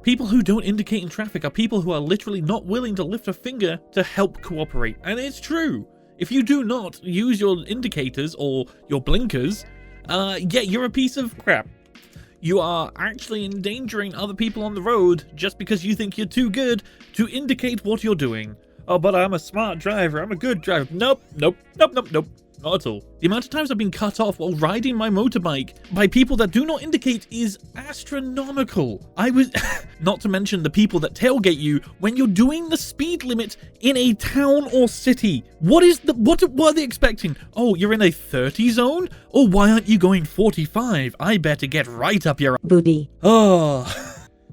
People who don't indicate in traffic are people who are literally not willing to lift a finger to help cooperate. And it's true. If you do not use your indicators or your blinkers, yeah, you're a piece of crap. You are actually endangering other people on the road just because you think you're too good to indicate what you're doing. Oh, but I'm a smart driver. I'm a good driver. Nope, nope, nope, nope, nope. Not at all. The amount of times I've been cut off while riding my motorbike by people that do not indicate is astronomical. Not to mention the people that tailgate you when you're doing the speed limit in a town or city. What are they expecting? Oh, you're in a 30 zone? Oh, why aren't you going 45? I better get right up your booty. Oh.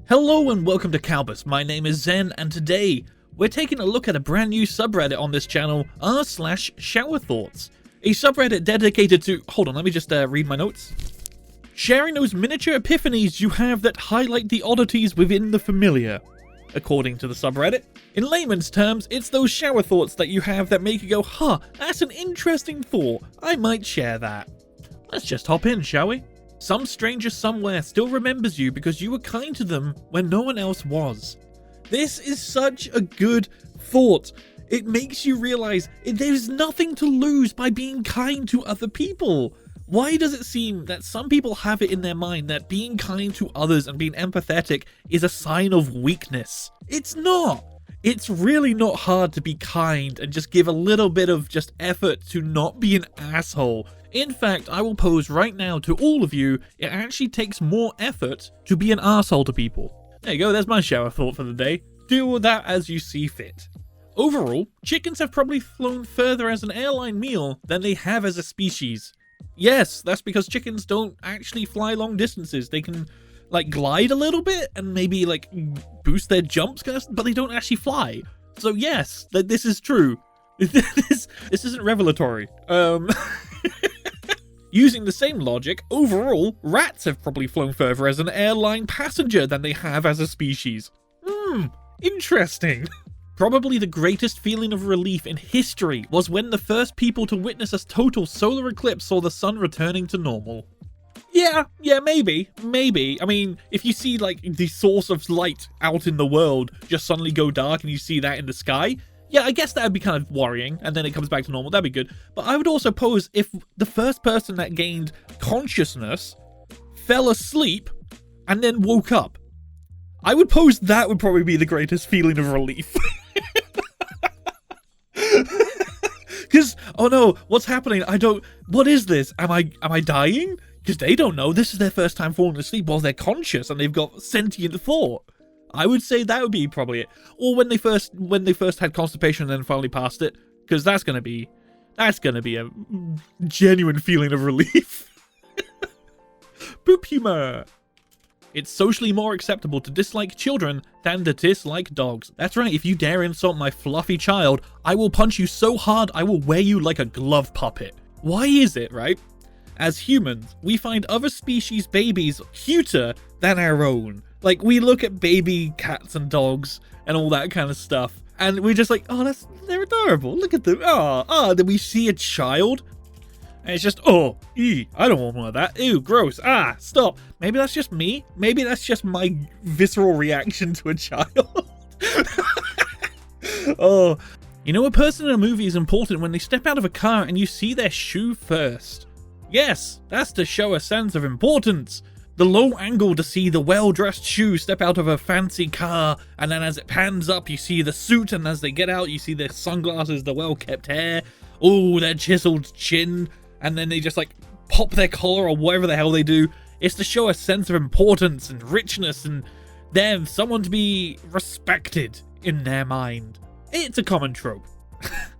Hello and welcome to Kalbus. My name is Zen, and today we're taking a look at a brand new subreddit on this channel, r/ShowerThoughts. A subreddit dedicated to, hold on, let me just read my notes. Sharing those miniature epiphanies you have that highlight the oddities within the familiar, according to the subreddit. In layman's terms, it's those shower thoughts that you have that make you go, huh, that's an interesting thought, I might share that. Let's just hop in, shall we? Some stranger somewhere still remembers you because you were kind to them when no one else was. This is such a good thought. It makes you realize there's nothing to lose by being kind to other people. Why does it seem that some people have it in their mind that being kind to others and being empathetic is a sign of weakness? It's not. It's really not hard to be kind and just give a little bit of just effort to not be an asshole. In fact, I will pose right now to all of you, it actually takes more effort to be an asshole to people. There you go, there's my shower thought for the day. Do with that as you see fit. Overall, chickens have probably flown further as an airline meal than they have as a species. Yes, that's because chickens don't actually fly long distances. They can, like, glide a little bit and maybe, like, boost their jumps, but they don't actually fly. So yes, this is true. This isn't revelatory. Using the same logic, overall, rats have probably flown further as an airline passenger than they have as a species. Interesting. Probably the greatest feeling of relief in history was when the first people to witness a total solar eclipse saw the sun returning to normal. Yeah, maybe. I mean, if you see, like, the source of light out in the world just suddenly go dark and you see that in the sky, yeah, I guess that would be kind of worrying, and then it comes back to normal, that'd be good. But I would also pose if the first person that gained consciousness fell asleep and then woke up, I would pose that would probably be the greatest feeling of relief. Because, oh no, what's happening? What is this? Am I dying? Because they don't know. This is their first time falling asleep while they're conscious and they've got sentient thought. I would say that would be probably it. Or when they first had constipation and then finally passed it, because that's gonna be a genuine feeling of relief. Poop humor. It's socially more acceptable to dislike children than to dislike dogs. That's right, if you dare insult my fluffy child, I will punch you so hard I will wear you like a glove puppet. Why is it, right? As humans, we find other species' babies cuter than our own. Like, we look at baby cats and dogs and all that kind of stuff, and we're just like, oh, they're adorable. Look at them. Then we see a child, and it's just, oh, I don't want one of that. Ew, gross. Stop. Maybe that's just me. Maybe that's just my visceral reaction to a child. Oh, you know, a person in a movie is important when they step out of a car and you see their shoe first. Yes, that's to show a sense of importance. The low angle to see the well-dressed shoe step out of a fancy car, and then as it pans up, you see the suit, and as they get out, you see their sunglasses, the well-kept hair, oh, their chiseled chin, and then they just, like, pop their collar or whatever the hell they do. It's to show a sense of importance and richness and them, someone to be respected in their mind. It's a common trope.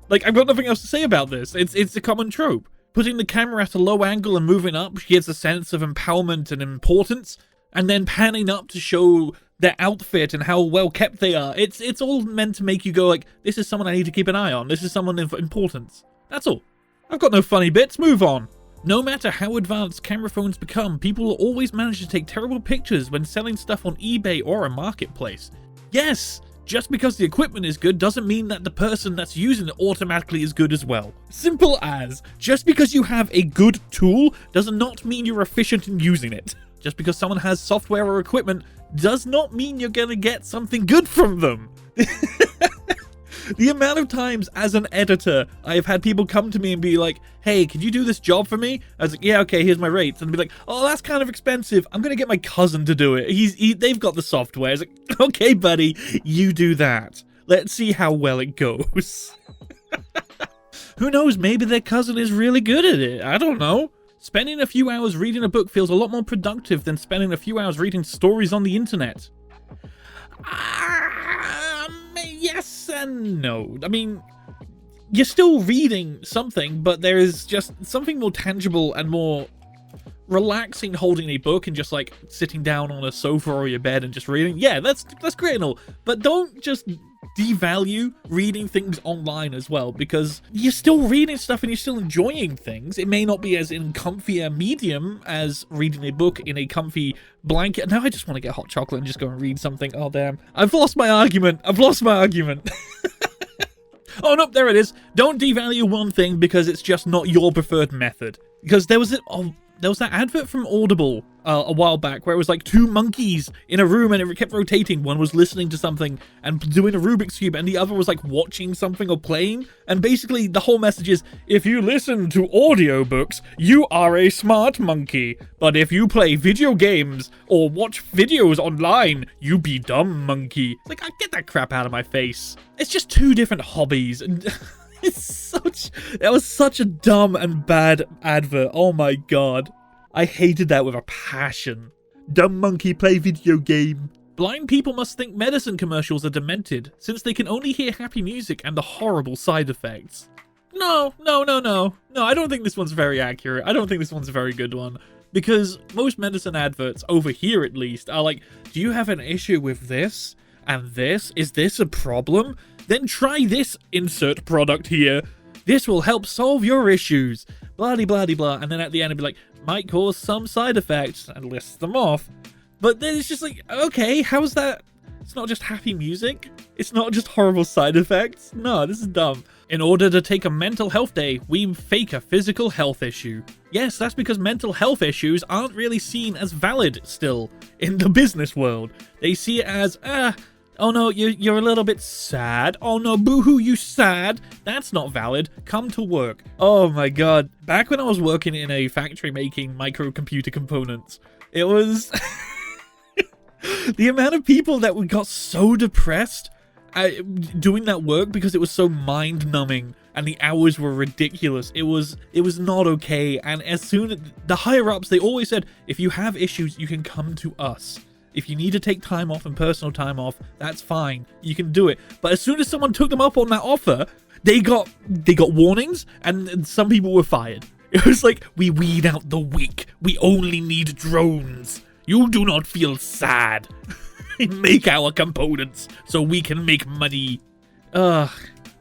Like, I've got nothing else to say about this. It's a common trope. Putting the camera at a low angle and moving up gives a sense of empowerment and importance, and then panning up to show their outfit and how well kept they are. It's all meant to make you go like, this is someone I need to keep an eye on. This is someone of importance. That's all. I've got no funny bits. Move on. No matter how advanced camera phones become, people will always manage to take terrible pictures when selling stuff on eBay or a marketplace. Yes! Just because the equipment is good doesn't mean that the person that's using it automatically is good as well. Simple as, just because you have a good tool does not mean you're efficient in using it. Just because someone has software or equipment does not mean you're gonna get something good from them. The amount of times as an editor, I have had people come to me and be like, hey, could you do this job for me? I was like, yeah, okay, here's my rates. And be like, oh, that's kind of expensive. I'm going to get my cousin to do it. They've got the software. It's like, okay, buddy, you do that. Let's see how well it goes. Who knows? Maybe their cousin is really good at it. I don't know. Spending a few hours reading a book feels a lot more productive than spending a few hours reading stories on the internet. Yes and no. I mean, you're still reading something, but there is just something more tangible and more relaxing holding a book and just like sitting down on a sofa or your bed and just reading. Yeah, that's great and all, but don't just devalue reading things online as well, because you're still reading stuff and you're still enjoying things. It may not be as in comfier medium as reading a book in a comfy blanket. Now I just want to get hot chocolate and just go and read something. Oh damn, I've lost my argument. Oh no, there it is. Don't devalue one thing because it's just not your preferred method. Because there was that advert from Audible a while back where it was like two monkeys in a room and it kept rotating. One was listening to something and doing a Rubik's Cube and the other was like watching something or playing. And basically the whole message is, if you listen to audiobooks, you are a smart monkey. But if you play video games or watch videos online, you be dumb monkey. It's like, get that crap out of my face. It's just two different hobbies. And that was such a dumb and bad advert. Oh my god. I hated that with a passion. Dumb monkey play video game. Blind people must think medicine commercials are demented, since they can only hear happy music and the horrible side effects. No, I don't think this one's very accurate. I don't think this one's a very good one. Because most medicine adverts, over here at least, are like, do you have an issue with this and this? Is this a problem? Then try this insert product here. This will help solve your issues. Blah, blah, blah, blah. And then at the end it'd be like, might cause some side effects, and lists them off. But then it's just like, okay, how's that? It's not just happy music. It's not just horrible side effects. No, this is dumb. In order to take a mental health day, we fake a physical health issue. Yes, that's because mental health issues aren't really seen as valid still in the business world. They see it as, oh no, you're a little bit sad. Oh no, boo-hoo, you sad. That's not valid. Come to work. Oh my god. Back when I was working in a factory making microcomputer components, it was... the amount of people that got so depressed doing that work because it was so mind-numbing and the hours were ridiculous. It was not okay. And as soon the higher-ups, they always said, if you have issues, you can come to us. If you need to take time off and personal time off, that's fine. You can do it. But as soon as someone took them up on that offer, they got warnings and some people were fired. It was like, we weed out the weak. We only need drones. You do not feel sad. Make our components so we can make money. The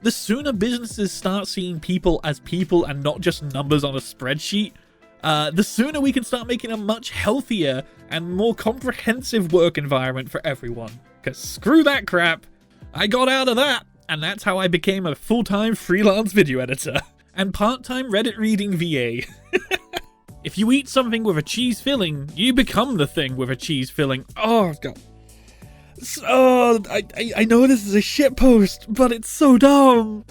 sooner businesses start seeing people as people and not just numbers on a spreadsheet, the sooner we can start making a much healthier and more comprehensive work environment for everyone. Because screw that crap. I got out of that, and that's how I became a full-time freelance video editor and part-time Reddit reading VA. If you eat something with a cheese filling, you become the thing with a cheese filling. Oh, God. Oh, I know this is a shitpost, but it's so dumb.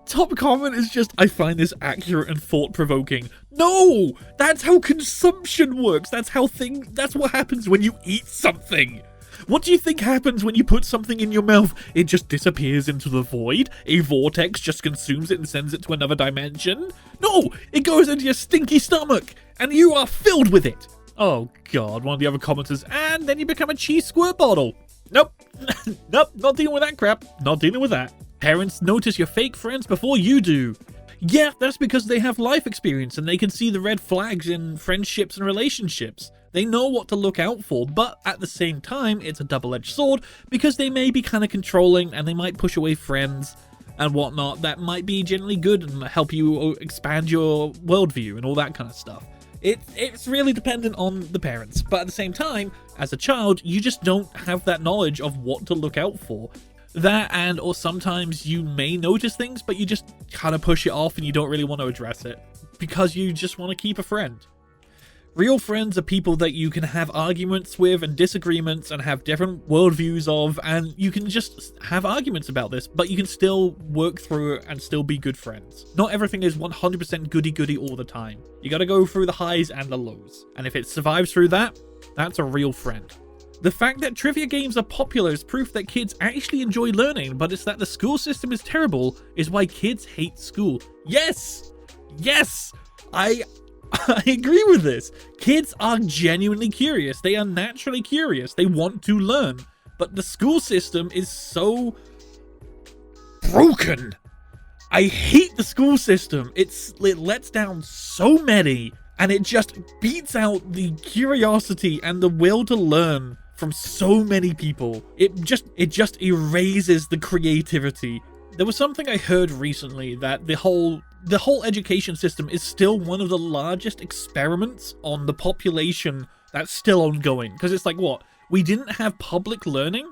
Top comment is just, I find this accurate and thought-provoking. No! That's how consumption works. That's what happens when you eat something. What do you think happens when you put something in your mouth? It just disappears into the void? A vortex just consumes it and sends it to another dimension? No! It goes into your stinky stomach, and you are filled with it. Oh god, one of the other commenters, and then you become a cheese squirt bottle. Nope. Nope, not dealing with that crap. Not dealing with that. Parents notice your fake friends before you do. Yeah, that's because they have life experience and they can see the red flags in friendships and relationships. They know what to look out for, but at the same time, it's a double-edged sword because they may be kind of controlling and they might push away friends and whatnot that might be generally good and help you expand your worldview and all that kind of stuff. It's really dependent on the parents, but at the same time, as a child, you just don't have that knowledge of what to look out for. That or sometimes you may notice things, but you just kind of push it off and you don't really want to address it because you just want to keep a friend. Real friends are people that you can have arguments with and disagreements and have different worldviews of, and you can just have arguments about this, but you can still work through it and still be good friends. Not everything is 100% goody-goody all the time. You gotta go through the highs and the lows. And if it survives through that, that's a real friend. The fact that trivia games are popular is proof that kids actually enjoy learning, but it's that the school system is terrible is why kids hate school. Yes! Yes! I agree with this. Kids are genuinely curious. They are naturally curious. They want to learn. But the school system is so broken. I hate the school system. It lets down so many, and it just beats out the curiosity and the will to learn from so many people. It just erases the creativity. There was something I heard recently that the whole education system is still one of the largest experiments on the population that's still ongoing. Because it's like, what? We didn't have public learning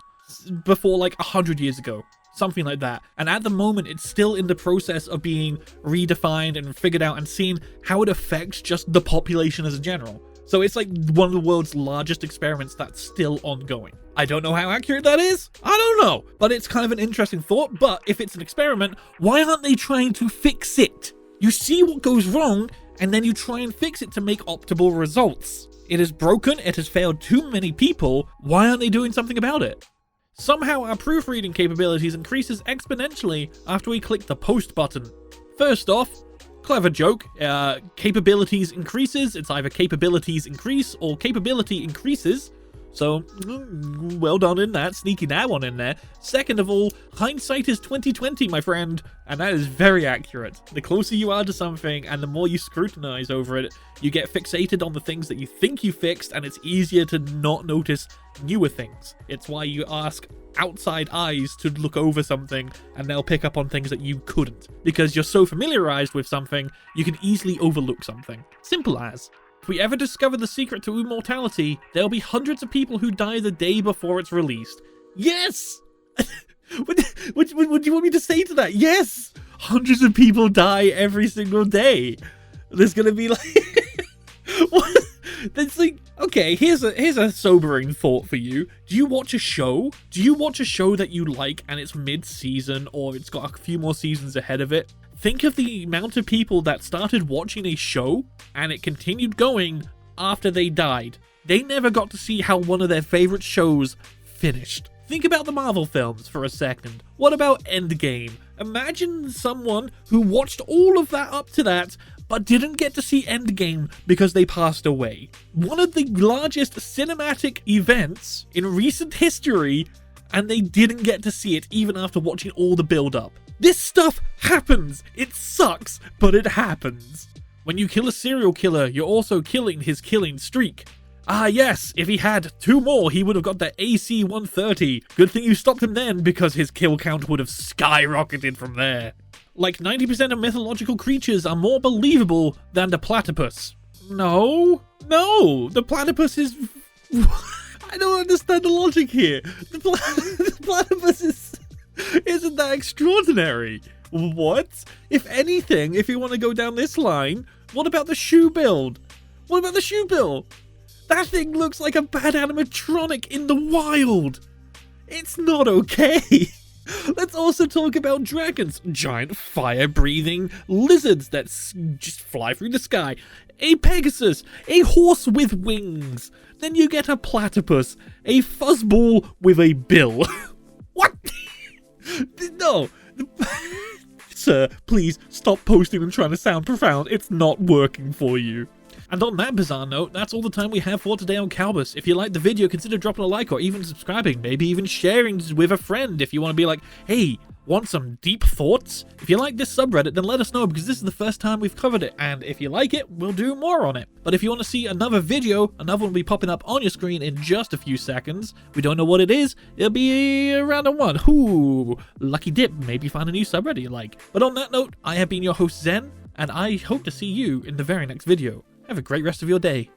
before like 100 years ago. Something like that. And at the moment, it's still in the process of being redefined and figured out and seeing how it affects just the population as a general. So it's like one of the world's largest experiments that's still ongoing. I don't know how accurate that is. I don't know. But it's kind of an interesting thought. But if it's an experiment, why aren't they trying to fix it? You see what goes wrong, and then you try and fix it to make optimal results. It is broken. It has failed too many people. Why aren't they doing something about it? Somehow our proofreading capabilities increases exponentially after we click the post button. First off, clever joke, capabilities increases. It's either capabilities increase or capability increases. So, well done in that, sneaking that one in there. Second of all, hindsight is 20/20, my friend, and that is very accurate. The closer you are to something and the more you scrutinize over it, you get fixated on the things that you think you fixed, and it's easier to not notice newer things. It's why you ask outside eyes to look over something, and they'll pick up on things that you couldn't. Because you're so familiarized with something, you can easily overlook something. Simple as. If we ever discover the secret to immortality, there'll be hundreds of people who die the day before it's released. Yes! What do you want me to say to that? Yes! Hundreds of people die every single day. There's gonna be like... what? That's like... Okay, here's a sobering thought for you. Do you watch a show? Do you watch a show that you like and it's mid-season or it's got a few more seasons ahead of it? Think of the amount of people that started watching a show and it continued going after they died. They never got to see how one of their favorite shows finished. Think about the Marvel films for a second. What about Endgame? Imagine someone who watched all of that up to that, but didn't get to see Endgame because they passed away. One of the largest cinematic events in recent history, and they didn't get to see it even after watching all the build-up. This stuff happens. It sucks, but it happens. When you kill a serial killer, you're also killing his killing streak. Ah yes, if he had 2 more, he would have got the AC 130. Good thing you stopped him then, because his kill count would have skyrocketed from there. Like 90% of mythological creatures are more believable than the platypus. No, the platypus is... I don't understand the logic here. The platypus isn't that extraordinary. What? If anything, if you want to go down this line, what about the shoe build? What about the shoe build? That thing looks like a bad animatronic in the wild. It's not okay. Let's also talk about dragons. Giant fire-breathing lizards that just fly through the sky. A Pegasus. A horse with wings. Then you get a platypus. A fuzzball with a bill. What? No. Sir, please stop posting and trying to sound profound. It's not working for you. And on that bizarre note, that's all the time we have for today on Kalbus. If you liked the video, consider dropping a like or even subscribing, maybe even sharing with a friend if you want to be like, hey, want some deep thoughts? If you like this subreddit, then let us know, because this is the first time we've covered it, and if you like it, we'll do more on it. But if you want to see another video, another one will be popping up on your screen in just a few seconds. We don't know what it is. It'll be a random one. Ooh, lucky dip. Maybe find a new subreddit you like. But on that note, I have been your host Zen, and I hope to see you in the very next video. Have a great rest of your day.